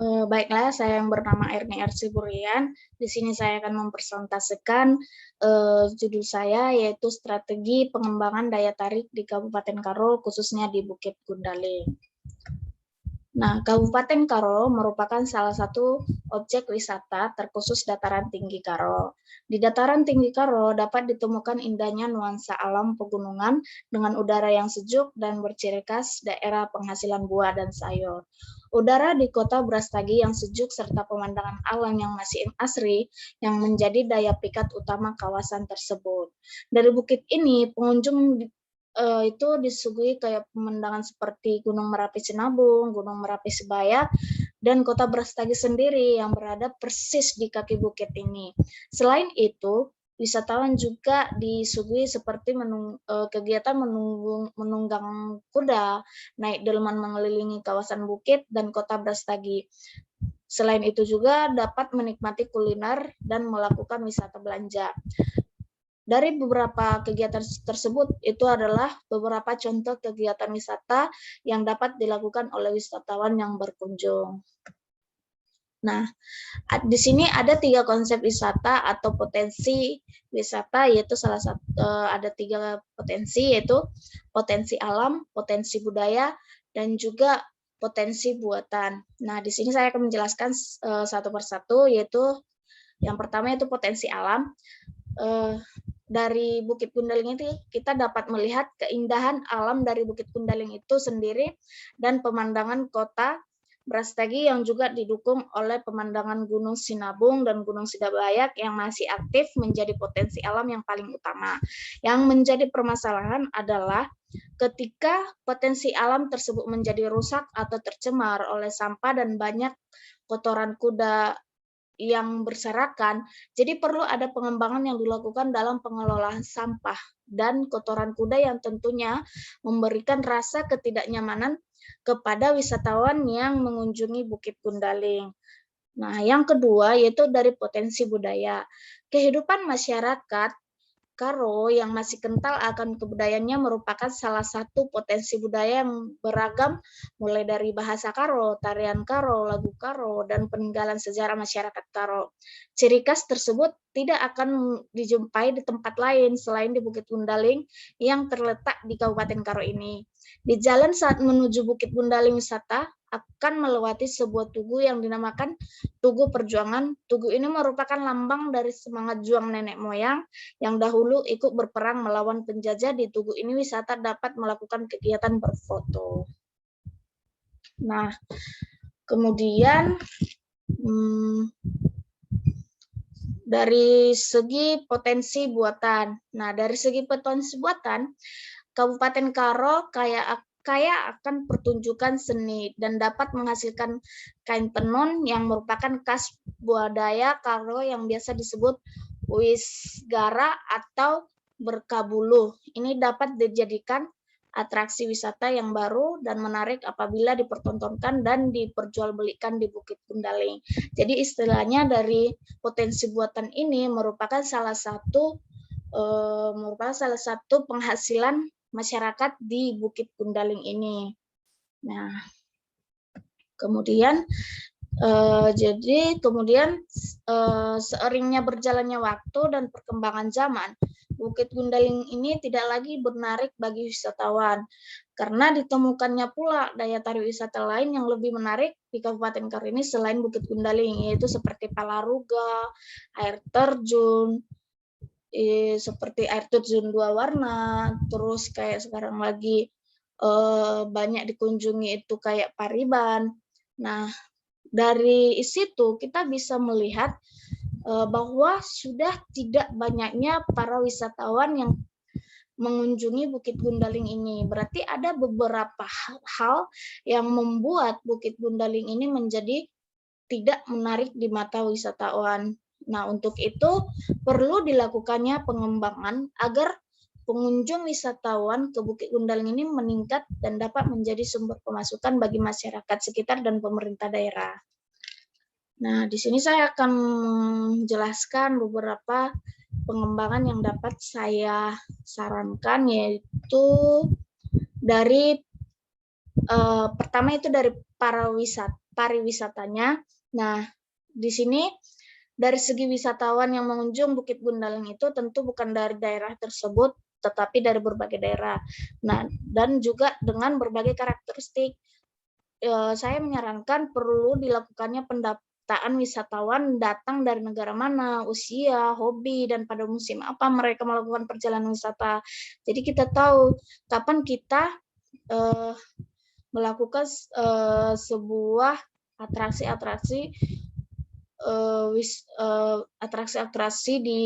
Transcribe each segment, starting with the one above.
Baiklah, saya yang bernama Erni Ersi Burian. Di sini saya akan mempresentasikan judul saya, yaitu Strategi Pengembangan Daya Tarik di Kabupaten Karo, khususnya di Bukit Gundaling. Nah, Kabupaten Karo merupakan salah satu objek wisata terkhusus dataran tinggi Karo. Di dataran tinggi Karo dapat ditemukan indahnya nuansa alam pegunungan dengan udara yang sejuk dan berciri khas daerah penghasilan buah dan sayur. Udara di kota Brastagi yang sejuk serta pemandangan alam yang masih asri yang menjadi daya pikat utama kawasan tersebut. Dari bukit ini, pengunjung itu disuguhi kayak pemandangan seperti Gunung Merapi Sinabung, Gunung Merapi Sibayak, dan kota Brastagi sendiri yang berada persis di kaki bukit ini. Selain itu, wisatawan juga disuguhi seperti kegiatan menunggang kuda, naik delman mengelilingi kawasan bukit dan kota Brastagi. Selain itu juga dapat menikmati kuliner dan melakukan wisata belanja. Dari beberapa kegiatan tersebut, itu adalah beberapa contoh kegiatan wisata yang dapat dilakukan oleh wisatawan yang berkunjung. Nah, di sini ada 3 konsep wisata atau potensi wisata, yaitu ada 3 potensi, yaitu potensi alam, potensi budaya, dan juga potensi buatan. Nah, di sini saya akan menjelaskan satu persatu, yaitu yang pertama itu potensi alam. Dari Bukit Gundaling ini kita dapat melihat keindahan alam dari Bukit Gundaling itu sendiri dan pemandangan kota Brastagi yang juga didukung oleh pemandangan Gunung Sinabung dan Gunung Sidabayak yang masih aktif menjadi potensi alam yang paling utama. Yang menjadi permasalahan adalah ketika potensi alam tersebut menjadi rusak atau tercemar oleh sampah dan banyak kotoran kuda yang berserakan, jadi perlu ada pengembangan yang dilakukan dalam pengelolaan sampah dan kotoran kuda yang tentunya memberikan rasa ketidaknyamanan kepada wisatawan yang mengunjungi Bukit Gundaling. Nah, yang kedua yaitu dari potensi budaya. Kehidupan masyarakat Karo yang masih kental akan kebudayaannya merupakan salah satu potensi budaya yang beragam, mulai dari bahasa Karo, tarian Karo, lagu Karo, dan peninggalan sejarah masyarakat Karo. Ciri khas tersebut tidak akan dijumpai di tempat lain selain di Bukit Gundaling yang terletak di Kabupaten Karo ini. Di jalan saat menuju Bukit Gundaling wisata akan melewati sebuah tugu yang dinamakan Tugu Perjuangan. Tugu ini merupakan lambang dari semangat juang nenek moyang yang dahulu ikut berperang melawan penjajah. Di tugu ini wisata dapat melakukan kegiatan berfoto. Nah, kemudian dari segi potensi buatan. Nah, dari segi potensi buatan, Kabupaten Karo kaya akan pertunjukan seni dan dapat menghasilkan kain tenun yang merupakan khas budaya Karo yang biasa disebut wisgara atau berkabuluh. Ini dapat dijadikan atraksi wisata yang baru dan menarik apabila dipertontonkan dan diperjualbelikan di Bukit Gundaling. Jadi istilahnya dari potensi buatan ini merupakan salah satu penghasilan masyarakat di Bukit Gundaling ini. Nah, kemudian seiringnya berjalannya waktu dan perkembangan zaman, Bukit Gundaling ini tidak lagi menarik bagi wisatawan karena ditemukannya pula daya tarik wisata lain yang lebih menarik di Kabupaten Karo ini selain Bukit Gundaling, yaitu seperti Palaruga, air terjun, seperti air terjun 2 warna, terus kayak sekarang lagi banyak dikunjungi itu kayak Pariban. Nah, dari situ kita bisa melihat bahwa sudah tidak banyaknya para wisatawan yang mengunjungi Bukit Gundaling ini. Berarti ada beberapa hal yang membuat Bukit Gundaling ini menjadi tidak menarik di mata wisatawan. Nah, untuk itu perlu dilakukannya pengembangan agar pengunjung wisatawan ke Bukit Gundaling ini meningkat dan dapat menjadi sumber pemasukan bagi masyarakat sekitar dan pemerintah daerah. Nah, di sini saya akan menjelaskan beberapa pengembangan yang dapat saya sarankan, yaitu dari pertama itu dari para pariwisatanya. Nah, di sini dari segi wisatawan yang mengunjung Bukit Gundaling itu tentu bukan dari daerah tersebut, tetapi dari berbagai daerah. Nah, dan juga dengan berbagai karakteristik. Saya menyarankan perlu dilakukannya pendataan wisatawan datang dari negara mana, usia, hobi, dan pada musim apa mereka melakukan perjalanan wisata. Jadi kita tahu kapan kita melakukan sebuah atraksi-atraksi atraksi-atraksi di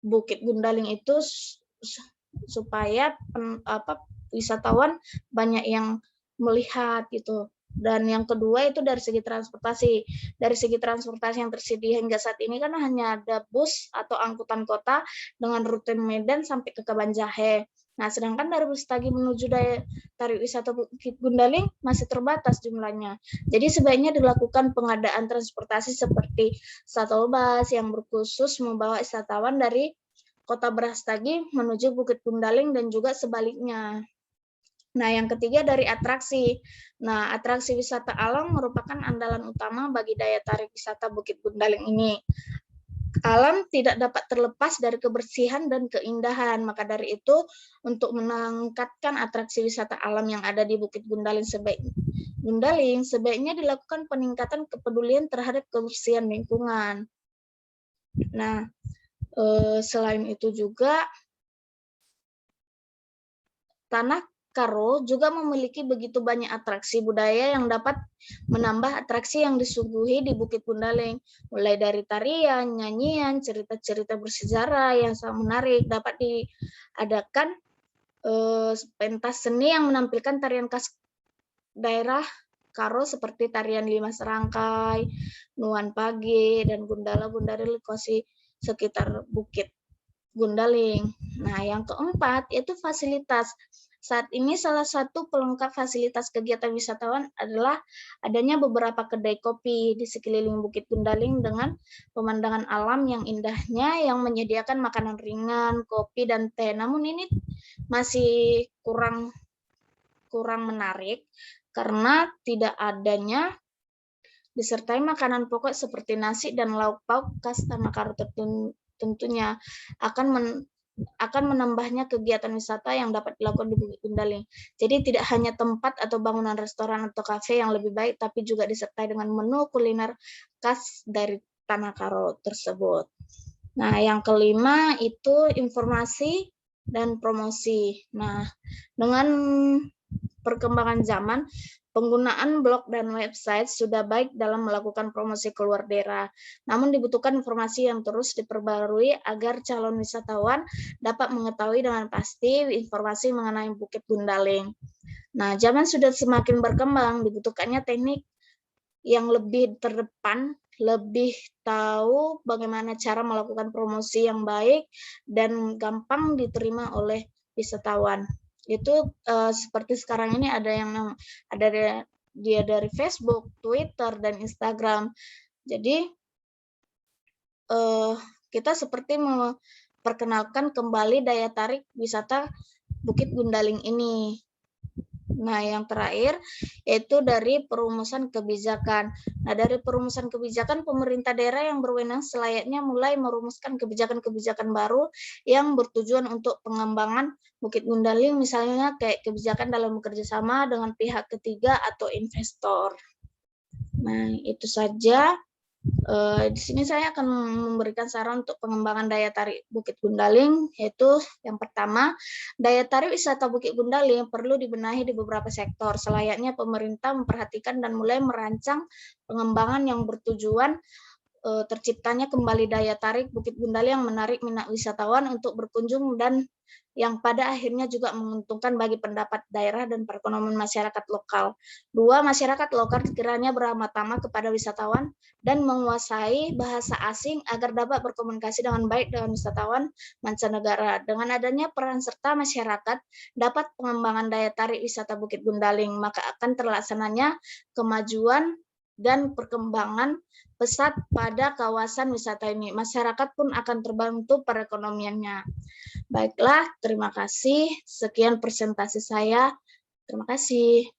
Bukit Gundaling itu supaya wisatawan banyak yang melihat gitu. Dan yang kedua itu dari segi transportasi. Dari segi transportasi yang tersedia hingga saat ini kan hanya ada bus atau angkutan kota dengan rute Medan sampai ke Kabanjahe. Nah, sedangkan dari Brastagi menuju daya tarik wisata Bukit Gundaling masih terbatas jumlahnya. Jadi sebaiknya dilakukan pengadaan transportasi seperti shuttle bus yang berkhusus membawa wisatawan dari Kota Brastagi menuju Bukit Gundaling dan juga sebaliknya. Nah, yang ketiga dari atraksi. Nah, atraksi wisata alam merupakan andalan utama bagi daya tarik wisata Bukit Gundaling ini. Alam tidak dapat terlepas dari kebersihan dan keindahan. Maka dari itu, untuk meningkatkan atraksi wisata alam yang ada di Bukit Gundaling sebaiknya dilakukan peningkatan kepedulian terhadap kebersihan lingkungan. Nah, selain itu juga Tanah Karo juga memiliki begitu banyak atraksi budaya yang dapat menambah atraksi yang disuguhi di Bukit Gundaling, mulai dari tarian, nyanyian, cerita-cerita bersejarah yang sangat menarik. Dapat diadakan pentas seni yang menampilkan tarian khas daerah Karo seperti tarian Lima Serangkai, Nuan Page, dan Gundala-Gundari lokasi sekitar Bukit Gundaling. Nah, yang keempat yaitu fasilitas. Saat ini salah satu pelengkap fasilitas kegiatan wisatawan adalah adanya beberapa kedai kopi di sekeliling Bukit Gundaling dengan pemandangan alam yang indahnya yang menyediakan makanan ringan, kopi, dan teh. Namun ini masih kurang menarik karena tidak adanya disertai makanan pokok seperti nasi dan lauk pauk khas Tanah Karo tentunya akan menambahnya kegiatan wisata yang dapat dilakukan di Bukit Gundaling. Jadi tidak hanya tempat atau bangunan restoran atau kafe yang lebih baik, tapi juga disertai dengan menu kuliner khas dari Tanah Karo tersebut. Nah, yang kelima itu informasi dan promosi. Nah, dengan perkembangan zaman, penggunaan blog dan website sudah baik dalam melakukan promosi keluar daerah. Namun dibutuhkan informasi yang terus diperbarui agar calon wisatawan dapat mengetahui dengan pasti informasi mengenai Bukit Gundaling. Nah, zaman sudah semakin berkembang, dibutuhkannya teknik yang lebih terdepan, lebih tahu bagaimana cara melakukan promosi yang baik dan gampang diterima oleh wisatawan. Itu seperti sekarang ini ada dia dari Facebook, Twitter, dan Instagram. Jadi kita seperti memperkenalkan kembali daya tarik wisata Bukit Gundaling ini. Nah, yang terakhir yaitu dari perumusan kebijakan. Nah, dari perumusan kebijakan, pemerintah daerah yang berwenang selayaknya mulai merumuskan kebijakan-kebijakan baru yang bertujuan untuk pengembangan Bukit Gundaling, misalnya kayak kebijakan dalam bekerja sama dengan pihak ketiga atau investor. Nah, itu saja. Di sini saya akan memberikan saran untuk pengembangan daya tarik Bukit Gundaling, yaitu yang pertama, daya tarik wisata Bukit Gundaling perlu dibenahi di beberapa sektor. Selayaknya pemerintah memperhatikan dan mulai merancang pengembangan yang bertujuan terciptanya kembali daya tarik Bukit Gundaling yang menarik minat wisatawan untuk berkunjung dan yang pada akhirnya juga menguntungkan bagi pendapat daerah dan perekonomian masyarakat lokal. Dua, masyarakat lokal sekiranya beramat-tamat kepada wisatawan dan menguasai bahasa asing agar dapat berkomunikasi dengan baik dengan wisatawan mancanegara. Dengan adanya peran serta masyarakat dapat pengembangan daya tarik wisata Bukit Gundaling, maka akan terlaksananya kemajuan dan perkembangan pesat pada kawasan wisata ini. Masyarakat pun akan terbantu perekonomiannya. Baiklah, terima kasih. Sekian presentasi saya. Terima kasih.